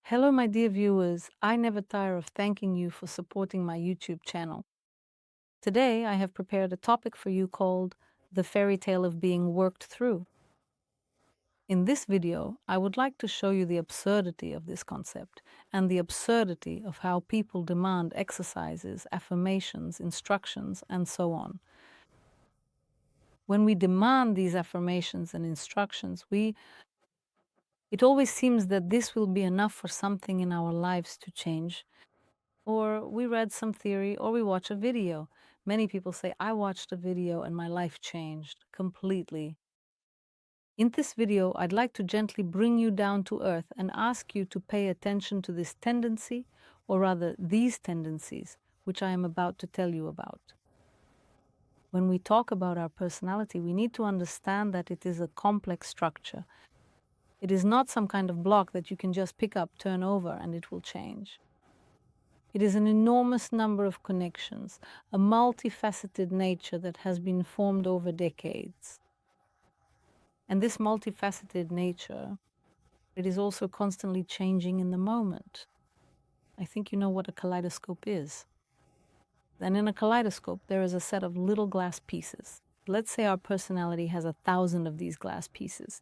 Hello, my dear viewers. I never tire of thanking you for supporting my YouTube channel. Today, I have prepared a topic for you called The Fairy Tale of Being Worked Through. In this video, I would like to show you the absurdity of this concept and the absurdity of how people demand exercises, affirmations, instructions, and so on. When we demand these affirmations and instructions, it always seems that this will be enough for something in our lives to change. Or we read some theory, or we watch a video. Many people say, I watched a video and my life changed completely. In this video, I'd like to gently bring you down to earth and ask you to pay attention to this tendency, or rather these tendencies, which I am about to tell you about. When we talk about our personality, we need to understand that it is a complex structure. It is not some kind of block that you can just pick up, turn over, and it will change. It is an enormous number of connections, a multifaceted nature that has been formed over decades. And this multifaceted nature, it is also constantly changing in the moment. I think you know what a kaleidoscope is. Then in a kaleidoscope, there is a set of little glass pieces. Let's say our personality has 1,000 of these glass pieces.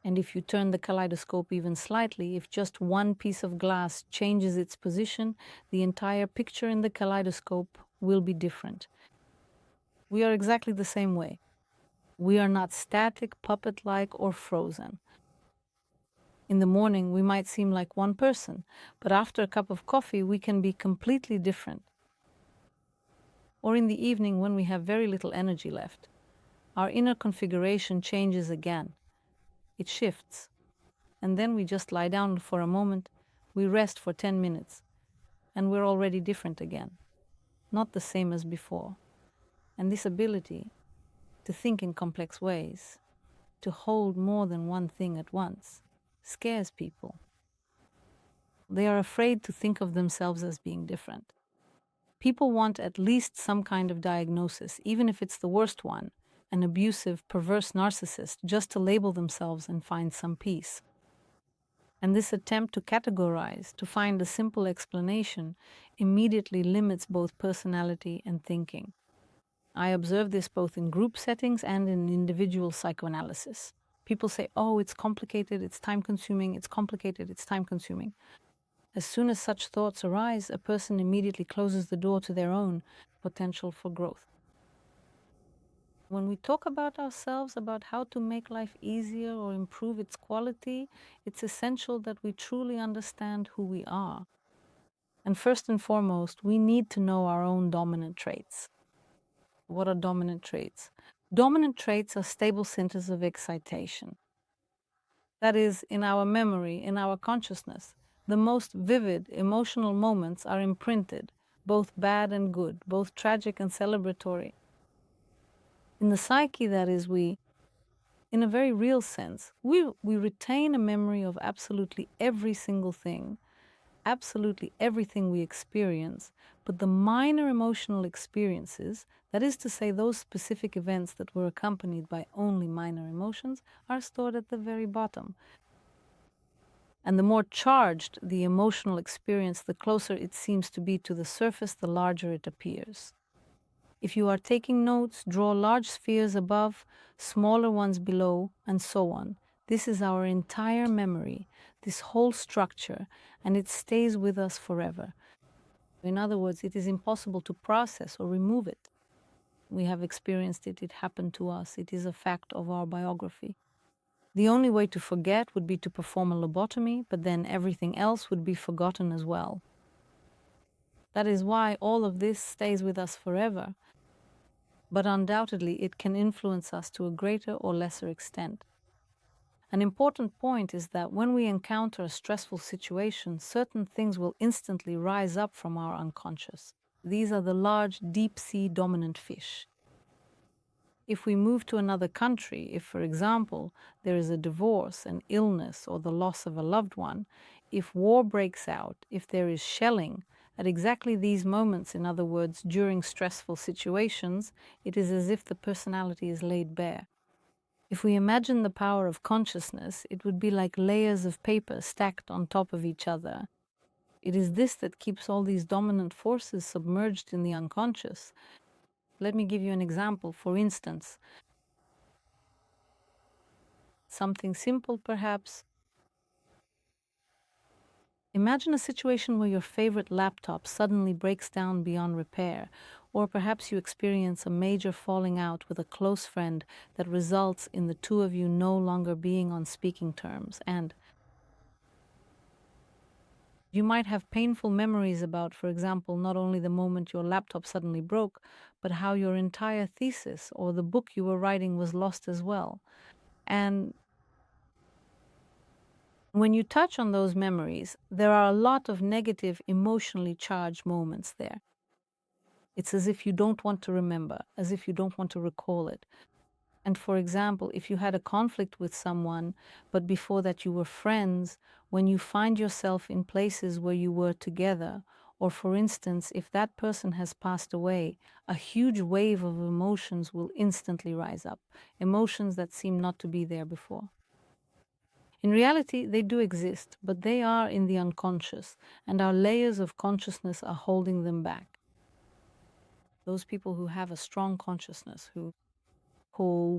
And if you turn the kaleidoscope even slightly, if just one piece of glass changes its position, the entire picture in the kaleidoscope will be different. We are exactly the same way. We are not static, puppet-like, or frozen. In the morning, we might seem like one person, but after a cup of coffee, we can be completely different. Or in the evening, when we have very little energy left, our inner configuration changes again. It shifts. And then we just lie down for a moment, we rest for 10 minutes, and we're already different again, not the same as before. And this ability to think in complex ways, to hold more than one thing at once, scares people. They are afraid to think of themselves as being different. People want at least some kind of diagnosis, even if it's the worst one, an abusive, perverse narcissist, just to label themselves and find some peace. And this attempt to categorize, to find a simple explanation, immediately limits both personality and thinking. I observe this both in group settings and in individual psychoanalysis. People say, oh, it's complicated, it's time-consuming, it's complicated, it's time-consuming. As soon as such thoughts arise, a person immediately closes the door to their own potential for growth. When we talk about ourselves, about how to make life easier or improve its quality, it's essential that we truly understand who we are. And first and foremost, we need to know our own dominant traits. What are dominant traits? Dominant traits are stable centers of excitation. That is, in our memory, in our consciousness, the most vivid emotional moments are imprinted, both bad and good, both tragic and celebratory. In the psyche, that is, in a very real sense, we retain a memory of absolutely every single thing, absolutely everything we experience, but the minor emotional experiences, that is to say, those specific events that were accompanied by only minor emotions, are stored at the very bottom. And the more charged the emotional experience, the closer it seems to be to the surface, the larger it appears. If you are taking notes, draw large spheres above, smaller ones below, and so on. This is our entire memory, this whole structure, and it stays with us forever. In other words, it is impossible to process or remove it. We have experienced it, it happened to us, it is a fact of our biography. The only way to forget would be to perform a lobotomy, but then everything else would be forgotten as well. That is why all of this stays with us forever. But undoubtedly, it can influence us to a greater or lesser extent. An important point is that when we encounter a stressful situation, certain things will instantly rise up from our unconscious. These are the large, deep-sea dominant fish. If we move to another country, if, for example, there is a divorce, an illness, or the loss of a loved one, if war breaks out, if there is shelling, at exactly these moments, in other words, during stressful situations, it is as if the personality is laid bare. If we imagine the power of consciousness, it would be like layers of paper stacked on top of each other. It is this that keeps all these dominant forces submerged in the unconscious. Let me give you an example. For instance, something simple perhaps. Imagine a situation where your favorite laptop suddenly breaks down beyond repair, or perhaps you experience a major falling out with a close friend that results in the two of you no longer being on speaking terms. And you might have painful memories about, for example, not only the moment your laptop suddenly broke, but how your entire thesis or the book you were writing was lost as well. And when you touch on those memories, there are a lot of negative, emotionally charged moments there. It's as if you don't want to remember, as if you don't want to recall it. And for example, if you had a conflict with someone, but before that you were friends, when you find yourself in places where you were together, or for instance, if that person has passed away, a huge wave of emotions will instantly rise up, emotions that seem not to be there before. In reality, they do exist, but they are in the unconscious, and our layers of consciousness are holding them back. Those people who have a strong consciousness, who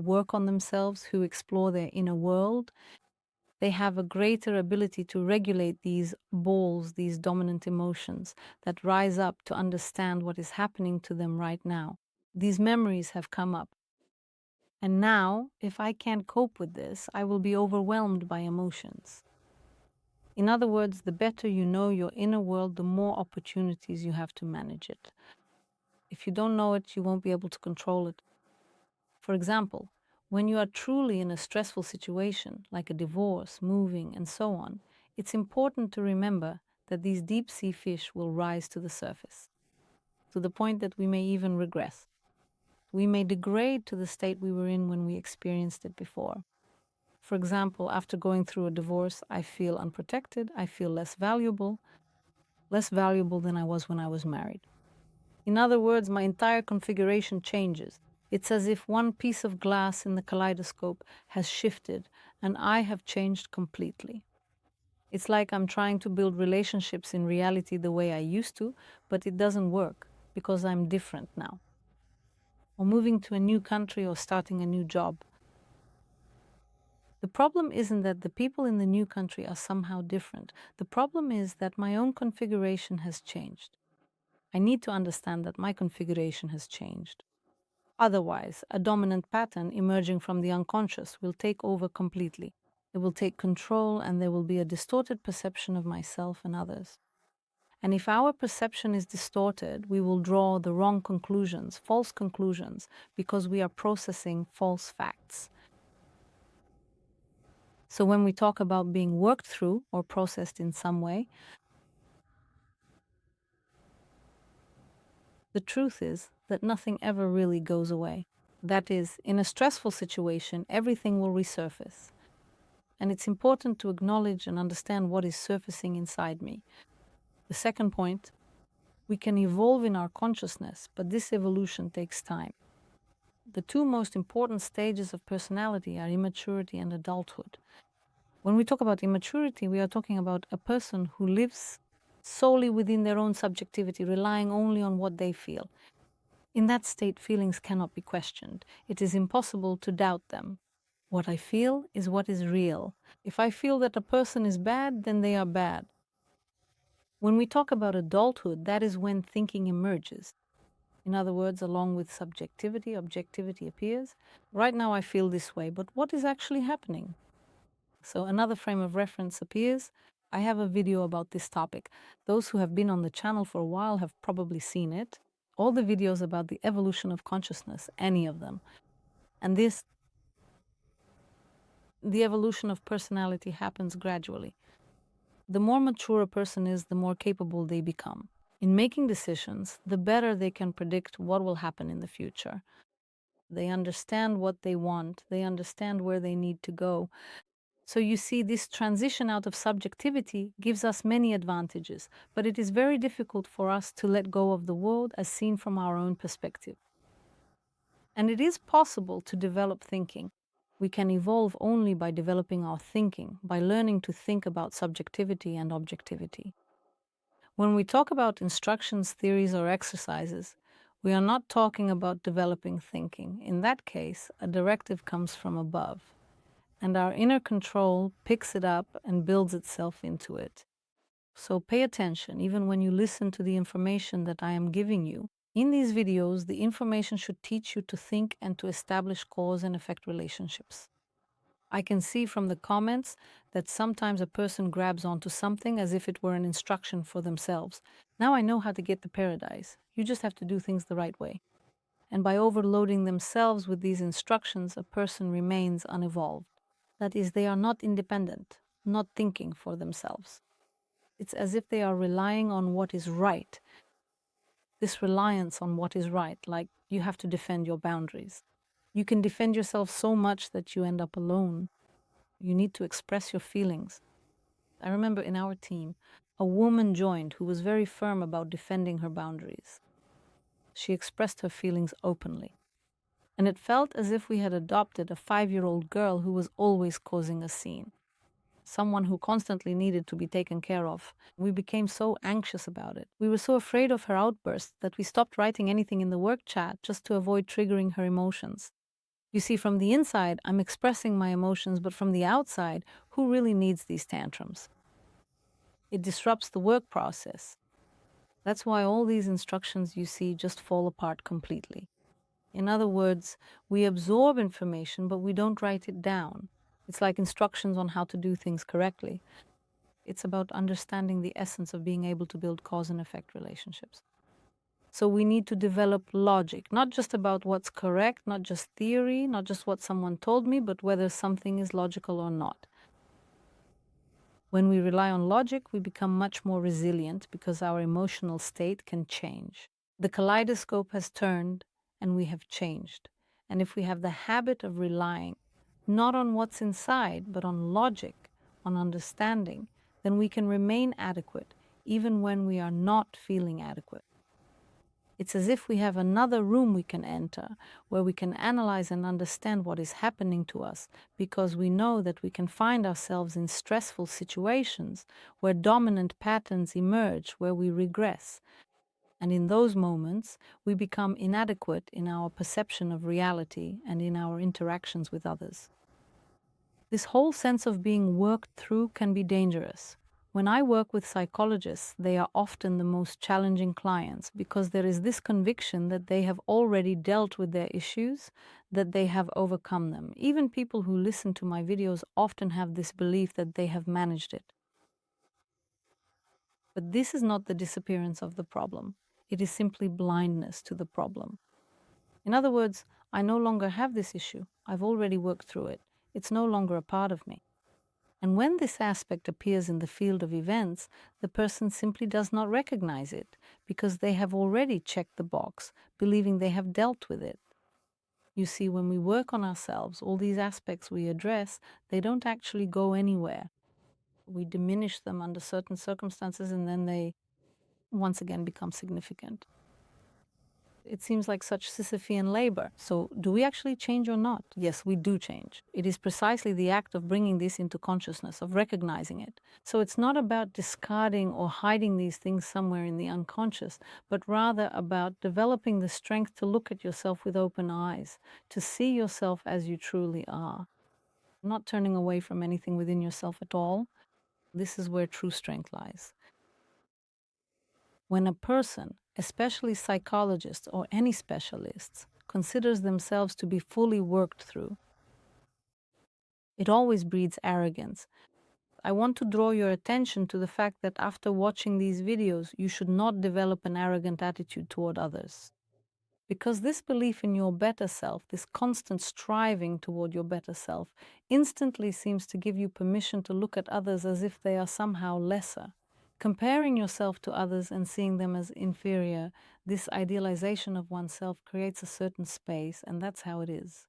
work on themselves, who explore their inner world, they have a greater ability to regulate these balls, these dominant emotions that rise up to understand what is happening to them right now. These memories have come up. And now, if I can't cope with this, I will be overwhelmed by emotions. In other words, the better you know your inner world, the more opportunities you have to manage it. If you don't know it, you won't be able to control it. For example, when you are truly in a stressful situation, like a divorce, moving, and so on, it's important to remember that these deep sea fish will rise to the surface, to the point that we may even regress. We may degrade to the state we were in when we experienced it before. For example, after going through a divorce, I feel unprotected, I feel less valuable than I was when I was married. In other words, my entire configuration changes. It's as if one piece of glass in the kaleidoscope has shifted and I have changed completely. It's like I'm trying to build relationships in reality the way I used to, but it doesn't work because I'm different now. Or moving to a new country or starting a new job. The problem isn't that the people in the new country are somehow different. The problem is that my own configuration has changed. I need to understand that my configuration has changed. Otherwise, a dominant pattern emerging from the unconscious will take over completely. It will take control and there will be a distorted perception of myself and others. And if our perception is distorted, we will draw the wrong conclusions, false conclusions, because we are processing false facts. So when we talk about being worked through or processed in some way, the truth is that nothing ever really goes away. That is, in a stressful situation, everything will resurface. And it's important to acknowledge and understand what is surfacing inside me. The second point, we can evolve in our consciousness, but this evolution takes time. The two most important stages of personality are immaturity and adulthood. When we talk about immaturity, we are talking about a person who lives solely within their own subjectivity, relying only on what they feel. In that state, feelings cannot be questioned. It is impossible to doubt them. What I feel is what is real. If I feel that a person is bad, then they are bad. When we talk about adulthood, that is when thinking emerges. In other words, along with subjectivity, objectivity appears. Right now I feel this way, but what is actually happening? So another frame of reference appears. I have a video about this topic. Those who have been on the channel for a while have probably seen it. All the videos about the evolution of consciousness, any of them. And the evolution of personality happens gradually. The more mature a person is, the more capable they become. In making decisions, the better they can predict what will happen in the future. They understand what they want, they understand where they need to go. So you see, this transition out of subjectivity gives us many advantages, but it is very difficult for us to let go of the world as seen from our own perspective. And it is possible to develop thinking. We can evolve only by developing our thinking, by learning to think about subjectivity and objectivity. When we talk about instructions, theories, or exercises, we are not talking about developing thinking. In that case, a directive comes from above, and our inner control picks it up and builds itself into it. So pay attention, even when you listen to the information that I am giving you. In these videos, the information should teach you to think and to establish cause and effect relationships. I can see from the comments that sometimes a person grabs onto something as if it were an instruction for themselves. Now I know how to get to paradise. You just have to do things the right way. And by overloading themselves with these instructions, a person remains unevolved. That is, they are not independent, not thinking for themselves. It's as if they are relying on what is right. This reliance on what is right, like you have to defend your boundaries. You can defend yourself so much that you end up alone. You need to express your feelings. I remember in our team, a woman joined who was very firm about defending her boundaries. She expressed her feelings openly. And it felt as if we had adopted a 5-year-old girl who was always causing a scene. Someone who constantly needed to be taken care of. We became so anxious about it. We were so afraid of her outbursts that we stopped writing anything in the work chat just to avoid triggering her emotions. You see, from the inside, I'm expressing my emotions, but from the outside, who really needs these tantrums? It disrupts the work process. That's why all these instructions you see just fall apart completely. In other words, we absorb information, but we don't write it down. It's like instructions on how to do things correctly. It's about understanding the essence of being able to build cause and effect relationships. So we need to develop logic, not just about what's correct, not just theory, not just what someone told me, but whether something is logical or not. When we rely on logic, we become much more resilient because our emotional state can change. The kaleidoscope has turned and we have changed. And if we have the habit of relying not on what's inside, but on logic, on understanding, then we can remain adequate even when we are not feeling adequate. It's as if we have another room we can enter where we can analyze and understand what is happening to us because we know that we can find ourselves in stressful situations where dominant patterns emerge, where we regress. And in those moments, we become inadequate in our perception of reality and in our interactions with others. This whole sense of being worked through can be dangerous. When I work with psychologists, they are often the most challenging clients because there is this conviction that they have already dealt with their issues, that they have overcome them. Even people who listen to my videos often have this belief that they have managed it. But this is not the disappearance of the problem. It is simply blindness to the problem. In other words, I no longer have this issue. I've already worked through it. It's no longer a part of me. And when this aspect appears in the field of events, the person simply does not recognize it because they have already checked the box, believing they have dealt with it. You see, when we work on ourselves, all these aspects we address, they don't actually go anywhere. We diminish them under certain circumstances and then they once again become significant. It seems like such Sisyphean labor. So do we actually change or not? Yes, we do change. It is precisely the act of bringing this into consciousness, of recognizing it. So it's not about discarding or hiding these things somewhere in the unconscious, but rather about developing the strength to look at yourself with open eyes, to see yourself as you truly are. Not turning away from anything within yourself at all. This is where true strength lies. When a person, especially psychologists or any specialists, considers themselves to be fully worked through, it always breeds arrogance. I want to draw your attention to the fact that after watching these videos, you should not develop an arrogant attitude toward others. Because this belief in your better self, this constant striving toward your better self, instantly seems to give you permission to look at others as if they are somehow lesser. Comparing yourself to others and seeing them as inferior, this idealization of oneself creates a certain space, and that's how it is.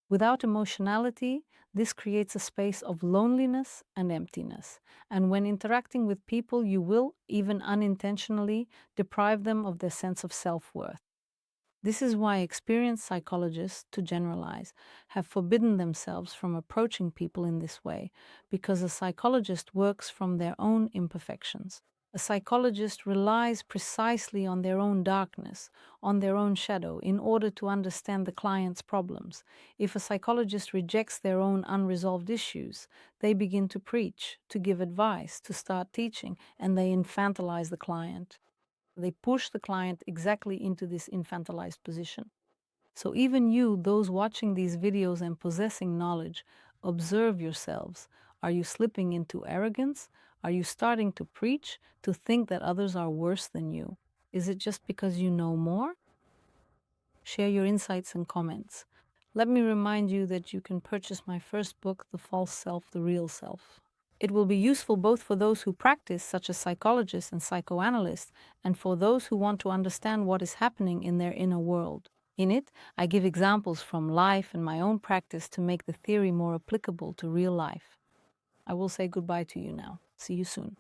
Without emotionality, this creates a space of loneliness and emptiness. And when interacting with people, you will, even unintentionally, deprive them of their sense of self-worth. This is why experienced psychologists, to generalize, have forbidden themselves from approaching people in this way, because a psychologist works from their own imperfections. A psychologist relies precisely on their own darkness, on their own shadow, in order to understand the client's problems. If a psychologist rejects their own unresolved issues, they begin to preach, to give advice, to start teaching, and they infantilize the client. They push the client exactly into this infantilized position. So even you, those watching these videos and possessing knowledge, observe yourselves. Are you slipping into arrogance? Are you starting to preach, to think that others are worse than you? Is it just because you know more? Share your insights and comments. Let me remind you that you can purchase my first book, The False Self, The Real Self. It will be useful both for those who practice, such as psychologists and psychoanalysts, and for those who want to understand what is happening in their inner world. In it, I give examples from life and my own practice to make the theory more applicable to real life. I will say goodbye to you now. See you soon.